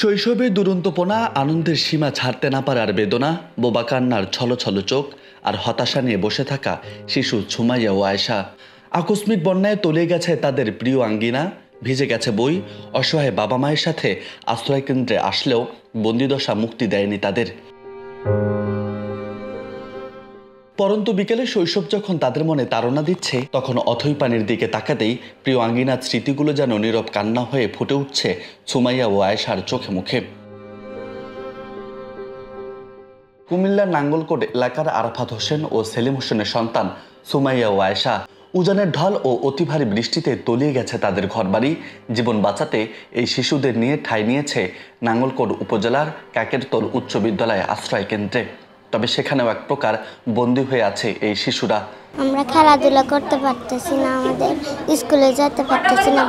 শৈশবের দুরন্তপনা, আনন্দের সীমা ছাড়তে না পারার বেদনা, বোবা কান্নার ছলছল চোখ আর হতাশা নিয়ে বসে থাকা শিশু সুমাইয়া ও আয়েশা। আকস্মিক বন্যায় তলিয়ে গেছে তাদের প্রিয় আঙ্গিনা, ভিজে গেছে বই। অসহায় বাবা মায়ের সাথে আশ্রয়কেন্দ্রে আসলেও বন্দিদশা মুক্তি দেয়নি তাদের। পরন্তু বিকেলে শৈশব যখন তাদের মনে তাড়না দিচ্ছে, তখন অথই পানির দিকে তাকাতেই প্রিয় আঙ্গিনার স্মৃতিগুলো যেন নীরব কান্না হয়ে ফুটে উঠছে সুমাইয়া ও আয়েশার চোখে মুখে। কুমিল্লার নাঙ্গলকোট এলাকার আরাফাত হোসেন ও সেলিম হোসেনের সন্তান সুমাইয়া ও আয়েশা। উজানের ঢল ও অতি ভারী বৃষ্টিতে তলিয়ে গেছে তাদের ঘরবাড়ি। জীবন বাঁচাতে এই শিশুদের নিয়ে ঠাঁই নিয়েছে নাঙ্গলকোট উপজেলার কাকেরতল উচ্চ বিদ্যালয় আশ্রয় কেন্দ্রে। তবে সেখানেও এক প্রকার বন্দী হয়ে আছে এই শিশুরা। আমরা খেলাধুলা করতে পারতেছি না, আমাদের স্কুলে যেতে পারতেছি না,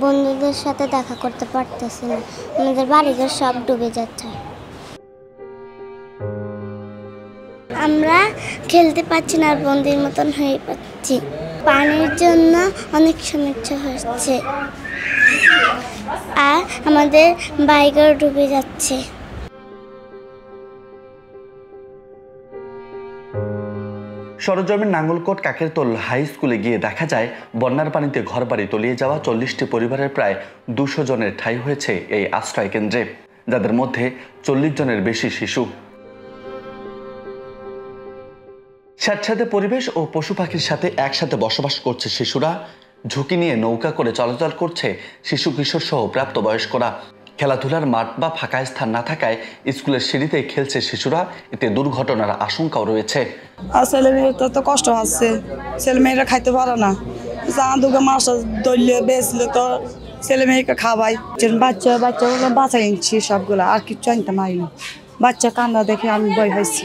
বন্ধুদের সাথে দেখা করতে পারতেছি না, আমাদের বাড়িঘর সব ডুবে যাচ্ছে। আমরা খেলতে পারছি না, বন্দির মতন হয়ে পাচ্ছি। পানির জন্য অনেক সমস্যা হচ্ছে আর আমাদের বাড়িঘর ডুবে যাচ্ছে। সরজমিন নাঙ্গলকোট কাকেরতল হাই স্কুলে গিয়ে দেখা যায়, বন্যার পানিতে ঘরবাড়ি তলিয়ে যাওয়া 40টি পরিবারের প্রায় 200 জনের ঠাঁই হয়েছে এই আশ্রয় কেন্দ্রে, যাদের মধ্যে 40 জনের বেশি শিশু। স্যাঁতস্যাঁতে পরিবেশ ও পশু পাখির সাথে একসাথে বসবাস করছে শিশুরা। ঝুঁকি নিয়ে নৌকা করে চলাচল করছে শিশু কিশোর সহ প্রাপ্তবয়স্করা। খেলাধুলার মাঠ বা ফাঁকা স্থান না থাকায় স্কুলের সিঁড়িতে খেলছে শিশুরা। এতে দুর্ঘটনার আশঙ্কাও রয়েছে। ছেলে মেয়েরা তো কষ্ট হচ্ছে, ছেলে মেয়েরা খাইতে পারে না। দুটো মাছ ধরলে বেচলে তো ছেলে মেয়েকে খাওয়াই। বাচ্চাগুলো বাঁচাই আনছি সবগুলো, আর কিছু আনতে পারিনি। বাচ্চা কান্না দেখে আমি ভয় হয়েছি,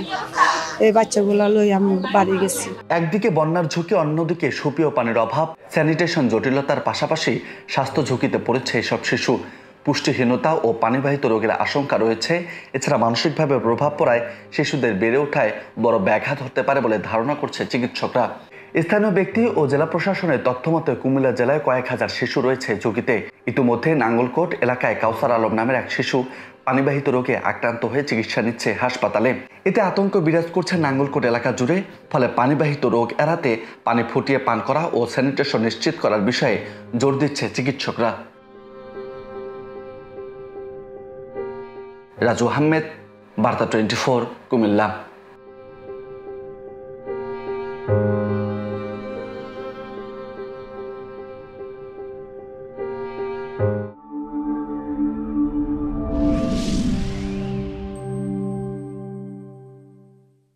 এই বাচ্চাগুলো লই আমি বাড়ি গেছি। একদিকে বন্যার ঝুঁকি, অন্যদিকে সুপেয় পানির অভাব, স্যানিটেশন জটিলতার পাশাপাশি স্বাস্থ্য ঝুঁকিতে পড়েছে এসব শিশু। পুষ্টিহীনতা ও পানিবাহিত রোগের আশঙ্কা রয়েছে। এছাড়া মানসিকভাবে প্রভাব পড়ায় শিশুদের বেড়ে ওঠায় বড় ব্যাঘাত হতে পারে বলে ধারণা করছে চিকিৎসকরা। স্থানীয় ব্যক্তি ও জেলা প্রশাসনের তথ্য মতে কুমিল্লা জেলায় কয়েক হাজার শিশু রয়েছে ঝুঁকিতে। ইতিমধ্যে নাঙ্গলকোট এলাকায় কাউসার আলম নামের এক শিশু পানিবাহিত রোগে আক্রান্ত হয়ে চিকিৎসা নিচ্ছে হাসপাতালে। এতে আতঙ্ক বিরাজ করছে নাঙ্গলকোট এলাকা জুড়ে। ফলে পানিবাহিত রোগ এড়াতে পানি ফুটিয়ে পান করা ও স্যানিটেশন নিশ্চিত করার বিষয়ে জোর দিচ্ছে চিকিৎসকরা। রাজু আহমেদ, বার্তা 24, কুমিল্লা।